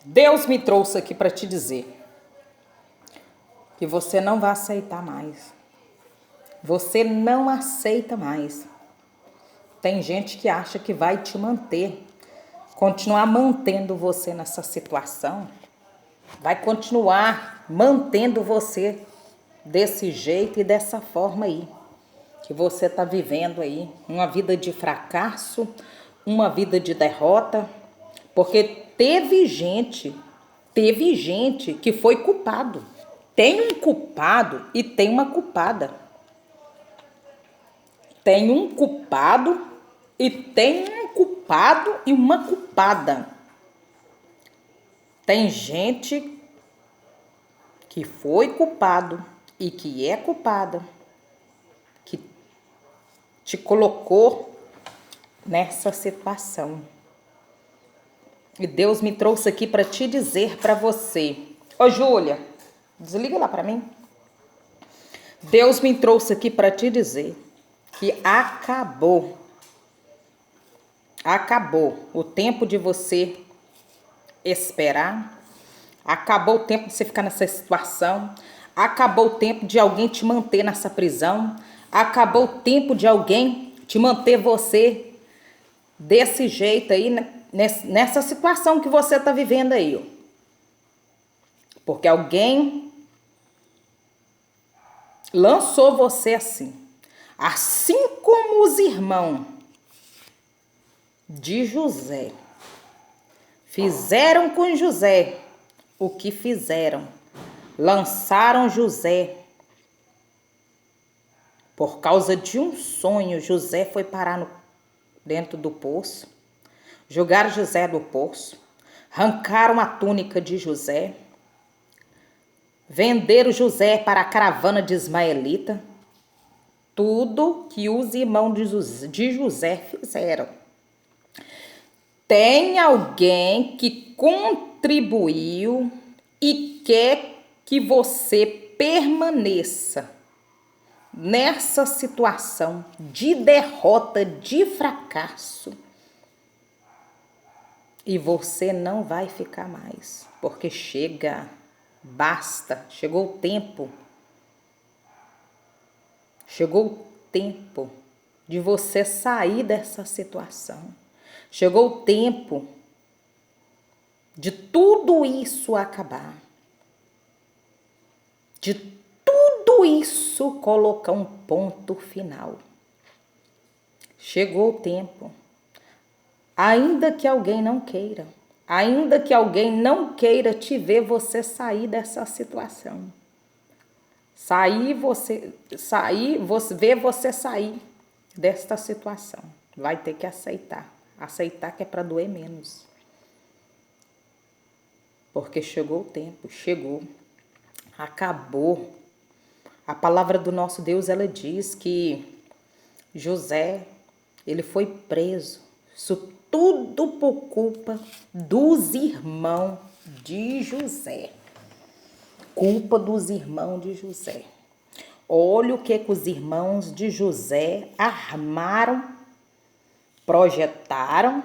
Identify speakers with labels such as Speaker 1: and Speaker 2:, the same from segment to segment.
Speaker 1: Deus me trouxe aqui para te dizer que você não vai aceitar mais. Você não aceita mais. Tem gente que acha que vai te manter, continuar mantendo você nessa situação, vai continuar mantendo você desse jeito e dessa forma aí, que você está vivendo aí, uma vida de fracasso, uma vida de derrota, porque teve gente que foi culpado. Tem um culpado e tem uma culpada. Tem um culpado e tem um culpado e uma culpada. Tem gente que foi culpado e que é culpada, que te colocou nessa situação. E Deus me trouxe aqui para te dizer para você. Ô Júlia, desliga lá para mim. Deus me trouxe aqui para te dizer que acabou. Acabou o tempo de você esperar. Acabou o tempo de você ficar nessa situação. Acabou o tempo de alguém te manter nessa prisão. Acabou o tempo de alguém te manter você desse jeito aí, nessa situação que você está vivendo aí. Ó. Porque alguém lançou você assim. Assim como os irmãos de José fizeram com José o que fizeram. Lançaram José. Por causa de um sonho, José foi parar dentro do poço. Jogaram José do poço. Arrancaram a túnica de José. Venderam José para a caravana de Ismaelita. Tudo que os irmãos de José fizeram. Tem alguém que contribuiu e quer que você permaneça nessa situação de derrota, de fracasso. E você não vai ficar mais, porque chega, basta, chegou o tempo. Chegou o tempo de você sair dessa situação. Chegou o tempo de tudo isso acabar. De tudo isso colocar um ponto final. Chegou o tempo. Ainda que alguém não queira. Ainda que alguém não queira te ver você sair dessa situação. Ver você sair desta situação. Vai ter que aceitar. Aceitar que é para doer menos. Porque chegou o tempo, chegou. Acabou. A palavra do nosso Deus, ela diz que José, ele foi preso. Isso tudo por culpa dos irmãos de José. Culpa dos irmãos de José. Olha o que os irmãos de José armaram, projetaram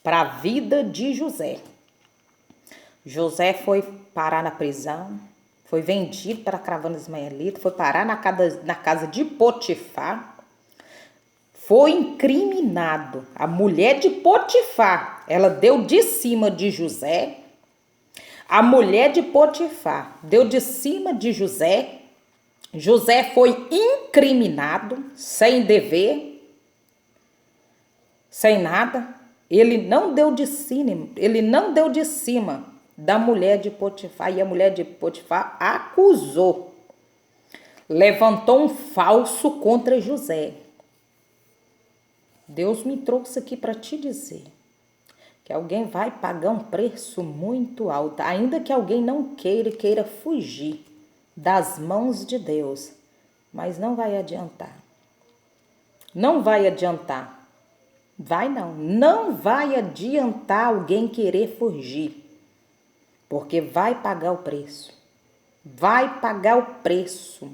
Speaker 1: para a vida de José. José foi parar na prisão, foi vendido para a caravana ismaelita, foi parar na casa de Potifar, foi incriminado. A mulher de Potifar, ela deu de cima de José. A mulher de Potifar deu de cima de José. José foi incriminado, sem dever, sem nada. Ele não deu de cima da mulher de Potifar. E a mulher de Potifar acusou, levantou um falso contra José. Deus me trouxe aqui para te dizer que alguém vai pagar um preço muito alto, ainda que alguém não queira fugir das mãos de Deus, mas não vai adiantar. Não vai adiantar. Não vai adiantar alguém querer fugir, porque vai pagar o preço. Vai pagar o preço.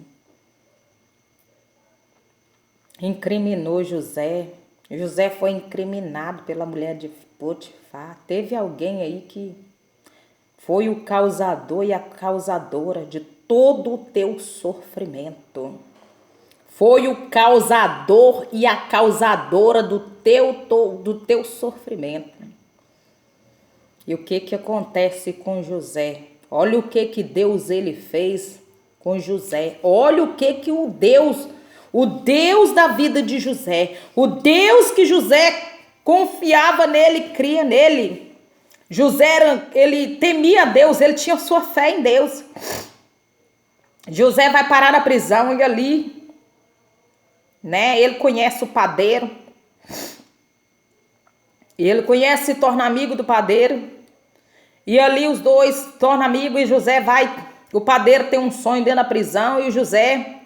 Speaker 1: Incriminou José. José foi incriminado pela mulher de Potifar. Teve alguém aí que foi o causador e a causadora de todo o teu sofrimento. Foi o causador e a causadora do teu sofrimento. E o que acontece com José? Olha o que Deus ele fez com José. Olha o que o Deus da vida de José, o Deus que José confiava nele, cria nele. José, ele temia a Deus, ele tinha sua fé em Deus. José vai parar na prisão e ali, né, ele conhece o padeiro. Ele conhece e se torna amigo do padeiro. E ali os dois tornam amigos e José vai. O padeiro tem um sonho dentro da prisão e o José,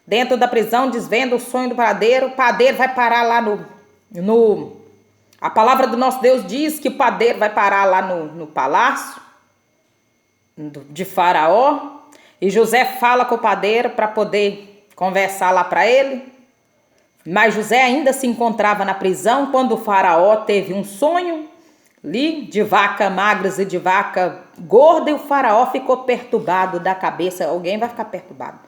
Speaker 1: dentro da prisão, desvenda o sonho do padeiro. O padeiro vai parar lá a palavra do nosso Deus diz que o padeiro vai parar lá no palácio de Faraó. E José fala com o padeiro para poder conversar lá para ele. Mas José ainda se encontrava na prisão quando o Faraó teve um sonho ali de vaca magras e de vaca gorda, e o Faraó ficou perturbado da cabeça. Alguém vai ficar perturbado.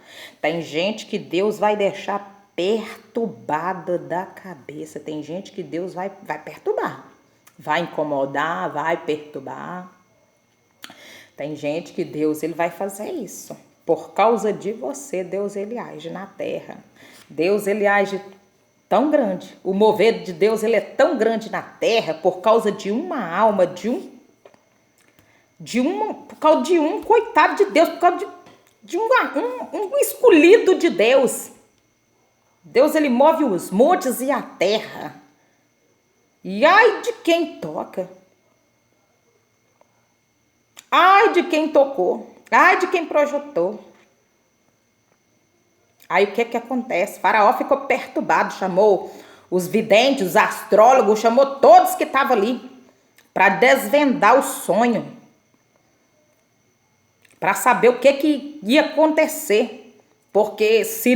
Speaker 1: Tem gente que Deus vai deixar perturbada da cabeça. Tem gente que Deus vai perturbar. Vai incomodar, vai perturbar. Tem gente que Deus ele vai fazer isso. Por causa de você, Deus ele age na terra. Deus ele age tão grande. O mover de Deus ele é tão grande na terra por causa de uma alma, por causa de um coitado de Deus, por causa de um escolhido de Deus. Deus ele move os montes e a terra. E ai de quem toca. Ai de quem tocou. Ai de quem projetou. Aí o que acontece? O Faraó ficou perturbado, chamou os videntes, os astrólogos, chamou todos que estavam ali para desvendar o sonho, para saber o que ia acontecer. Porque se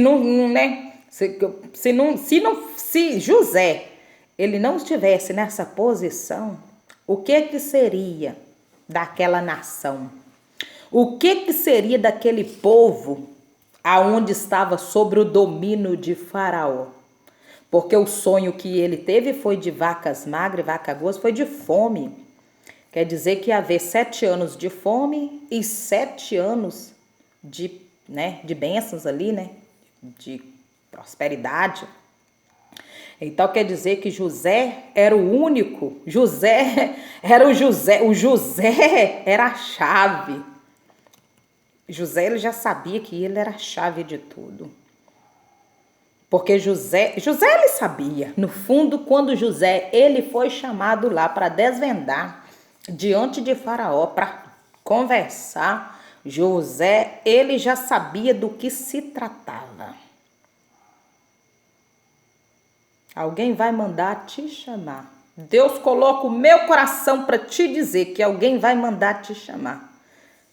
Speaker 1: José ele não estivesse nessa posição, o que seria daquela nação? O que seria daquele povo aonde estava sobre o domínio de Faraó? Porque o sonho que ele teve foi de vacas magras e vacas gordas, foi de fome. Quer dizer que ia haver 7 anos de fome e 7 anos de bênçãos ali, né? De prosperidade. Então quer dizer que José era o único. O José era a chave. José ele já sabia que ele era a chave de tudo. Porque José ele sabia. No fundo, quando José ele foi chamado lá para desvendar diante de Faraó, para conversar, José ele já sabia do que se tratava. Alguém vai mandar te chamar. Deus coloca o meu coração para te dizer que alguém vai mandar te chamar.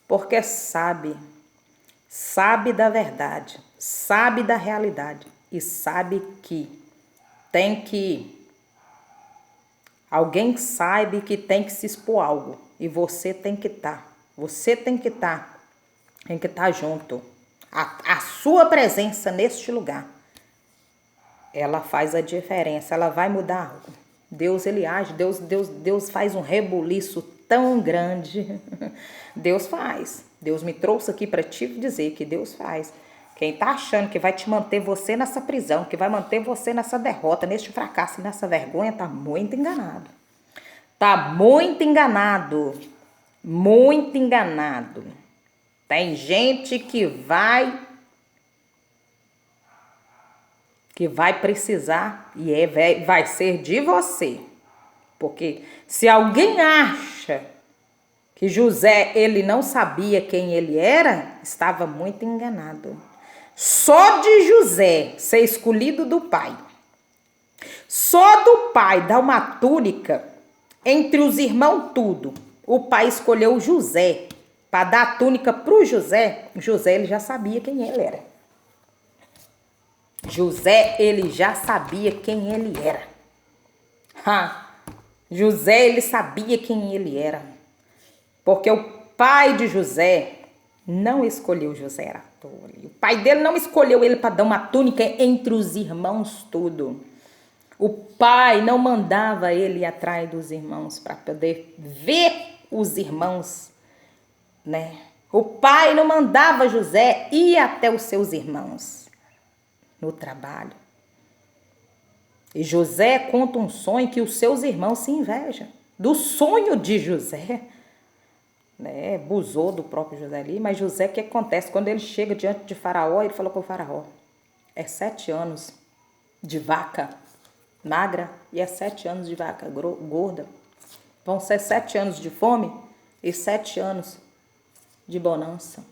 Speaker 1: Porque sabe da verdade, sabe da realidade e sabe que alguém sabe que tem que se expor algo e você tem que estar, junto. A sua presença neste lugar, ela faz a diferença, ela vai mudar algo. Deus ele age, Deus faz um rebuliço tão grande. Deus faz. Deus me trouxe aqui para te dizer que Deus faz. Quem tá achando que vai te manter você nessa prisão, que vai manter você nessa derrota, neste fracasso, nessa vergonha, tá muito enganado. Tá muito enganado. Muito enganado. Tem gente que vai precisar e vai ser de você. Porque se alguém acha que José ele não sabia quem ele era, estava muito enganado. Só de José ser escolhido do pai, só do pai dar uma túnica entre os irmãos tudo, o pai escolheu José para dar a túnica para o José. José ele já sabia quem ele era. José ele já sabia quem ele era. José ele sabia quem ele era. Porque pai de José não escolheu José à toa. O pai dele não escolheu ele para dar uma túnica entre os irmãos tudo. O pai não mandava ele ir atrás dos irmãos para poder ver os irmãos, né? O pai não mandava José ir até os seus irmãos no trabalho. E José conta um sonho que os seus irmãos se invejam. Do sonho de José, né? Abusou do próprio José ali, mas José, o que acontece? Quando ele chega diante de Faraó, ele falou com o Faraó, 7 anos de vaca magra e 7 anos de vaca gorda. Vão ser 7 anos de fome e 7 anos de bonança.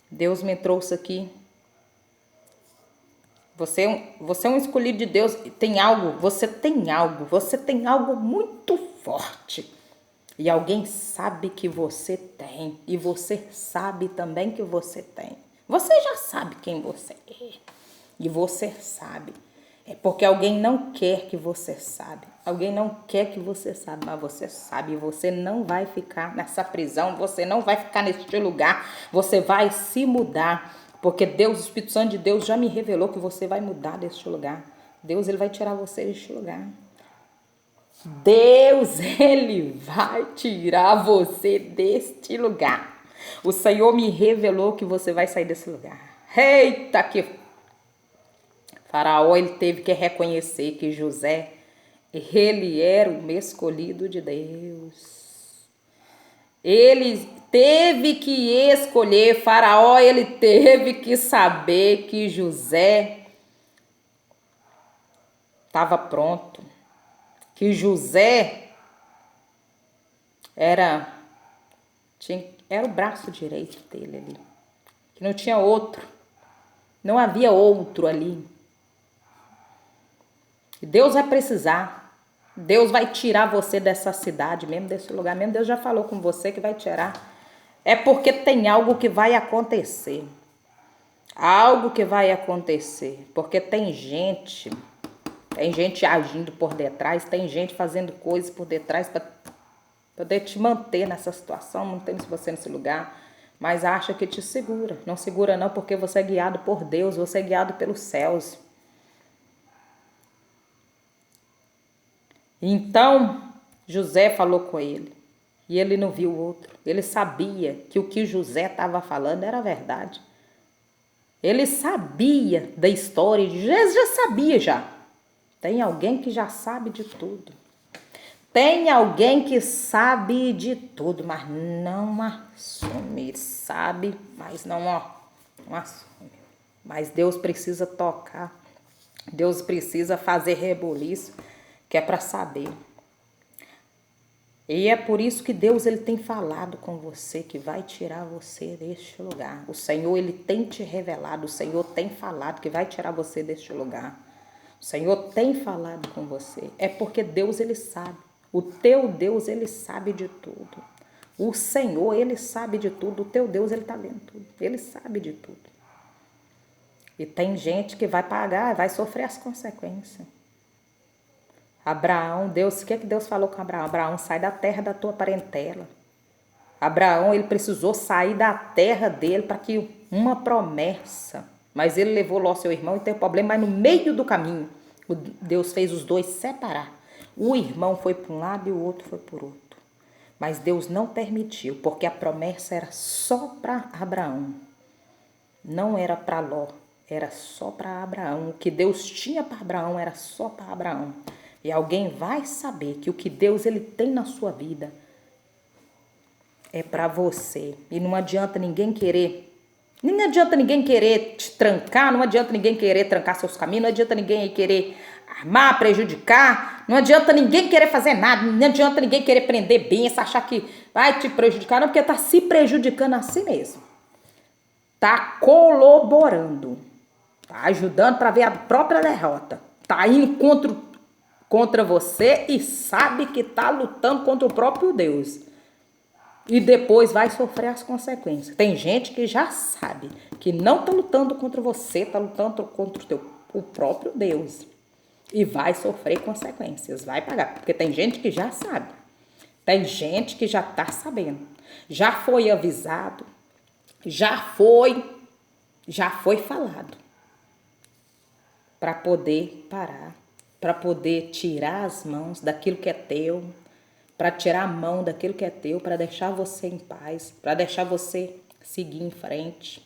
Speaker 1: Deus me trouxe aqui. Você é um escolhido de Deus. Você tem algo muito forte. E alguém sabe que você tem. E você sabe também que você tem. Você já sabe quem você é. E você sabe. É porque alguém não quer que você saiba. Alguém não quer que você saiba, mas você sabe. E você não vai ficar nessa prisão. Você não vai ficar neste lugar. Você vai se mudar. Porque Deus, o Espírito Santo de Deus já me revelou que você vai mudar deste lugar. Deus, ele vai tirar você deste lugar. Deus, ele vai tirar você deste lugar. O Senhor me revelou que você vai sair desse lugar. Eita, que Faraó, ele teve que reconhecer que José, ele era o escolhido de Deus. Ele teve que escolher, Faraó, ele teve que saber que José estava pronto. Que José era o braço direito dele ali. Que não tinha outro. Não havia outro ali. E Deus vai precisar. Deus vai tirar você dessa cidade mesmo, desse lugar mesmo. Deus já falou com você que vai tirar. É porque tem algo que vai acontecer. Algo que vai acontecer. Porque tem gente agindo por detrás, tem gente fazendo coisas por detrás para poder te manter nessa situação, mantendo você nesse lugar, mas acha que te segura. Não segura não, porque você é guiado por Deus, você é guiado pelos céus. Então, José falou com ele, e ele não viu o outro. Ele sabia que o que José estava falando era verdade. Ele sabia da história, Jesus já sabia já. Tem alguém que já sabe de tudo. Tem alguém que sabe de tudo, mas não assume. Ele sabe, mas não assume. Mas Deus precisa tocar. Deus precisa fazer rebuliço, que é para saber. E é por isso que Deus, ele tem falado com você, que vai tirar você deste lugar. O Senhor, ele tem te revelado, o Senhor tem falado que vai tirar você deste lugar. O Senhor tem falado com você. É porque Deus, ele sabe. O teu Deus, ele sabe de tudo. O Senhor, ele sabe de tudo. O teu Deus, ele está vendo tudo. Ele sabe de tudo. E tem gente que vai pagar, vai sofrer as consequências. Abraão, Deus, o que é que Deus falou com Abraão? Abraão, sai da terra da tua parentela. Abraão, ele precisou sair da terra dele para que uma promessa. Mas ele levou Ló, seu irmão, e teve problema, mas no meio do caminho, Deus fez os dois separar. O irmão foi para um lado e o outro foi por outro. Mas Deus não permitiu, porque a promessa era só para Abraão. Não era para Ló, era só para Abraão. O que Deus tinha para Abraão era só para Abraão. E alguém vai saber que o que Deus, ele tem na sua vida é para você. E não adianta ninguém querer. Não adianta ninguém querer te trancar, não adianta ninguém querer trancar seus caminhos, não adianta ninguém querer armar, prejudicar, não adianta ninguém querer fazer nada, não adianta ninguém querer prender bênção, achar que vai te prejudicar, não, porque tá se prejudicando a si mesmo. Tá colaborando, tá ajudando para ver a própria derrota, tá indo contra você e sabe que tá lutando contra o próprio Deus. E depois vai sofrer as consequências. Tem gente que já sabe que não está lutando contra você, está lutando contra o próprio Deus. E vai sofrer consequências, vai pagar. Porque tem gente que já sabe. Tem gente que já está sabendo, já foi avisado, já foi falado para poder parar, para poder tirar as mãos daquilo que é teu, para tirar a mão daquilo que é teu, para deixar você em paz, para deixar você seguir em frente.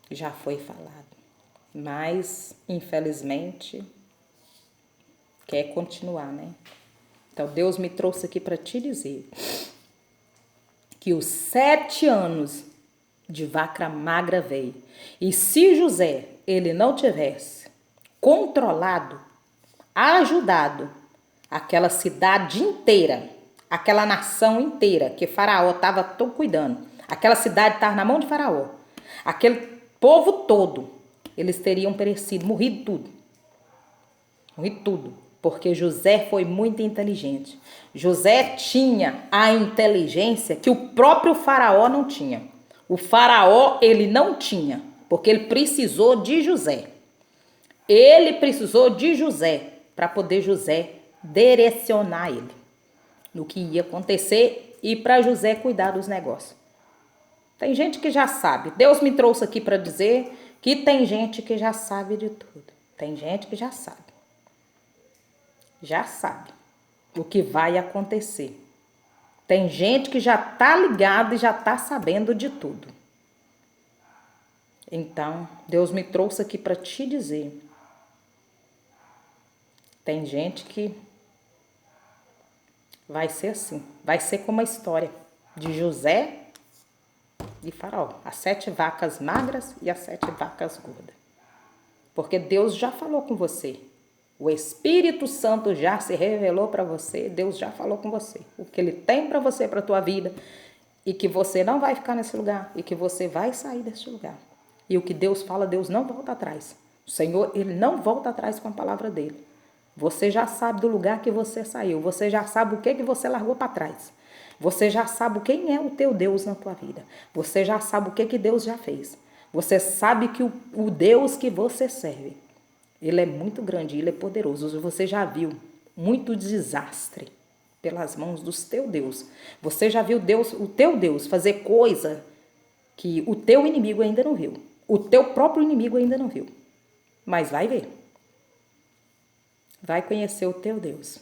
Speaker 1: Já foi falado, mas infelizmente quer continuar, né? Então Deus me trouxe aqui para te dizer que os 7 anos de vaca magra veio. E se José, ele não tivesse controlado, ajudado aquela cidade inteira, aquela nação inteira que Faraó estava todo cuidando, aquela cidade estava na mão de Faraó, aquele povo todo, eles teriam perecido, morrido tudo, porque José foi muito inteligente. José tinha a inteligência que o próprio Faraó não tinha. O Faraó, ele não tinha, porque ele precisou de José. Ele precisou de José para poder José direcionar ele no que ia acontecer e para José cuidar dos negócios. Tem gente que já sabe. Deus me trouxe aqui para dizer que tem gente que já sabe de tudo. Tem gente que já sabe. Já sabe o que vai acontecer. Tem gente que já está ligado e já está sabendo de tudo. Então, Deus me trouxe aqui para te dizer. Tem gente que vai ser assim. Vai ser como a história de José e Faraó. As 7 vacas magras e as 7 vacas gordas. Porque Deus já falou com você. O Espírito Santo já se revelou para você. Deus já falou com você. O que Ele tem para você, para a tua vida. E que você não vai ficar nesse lugar. E que você vai sair desse lugar. E o que Deus fala, Deus não volta atrás. O Senhor, Ele não volta atrás com a palavra dEle. Você já sabe do lugar que você saiu. Você já sabe o que você largou para trás. Você já sabe quem é o teu Deus na tua vida. Você já sabe o que Deus já fez. Você sabe que o Deus que você serve, Ele é muito grande, Ele é poderoso. Você já viu muito desastre pelas mãos dos teu Deus. Você já viu Deus, o teu Deus fazer coisa que o teu inimigo ainda não viu. O teu próprio inimigo ainda não viu. Mas vai ver. Vai conhecer o teu Deus.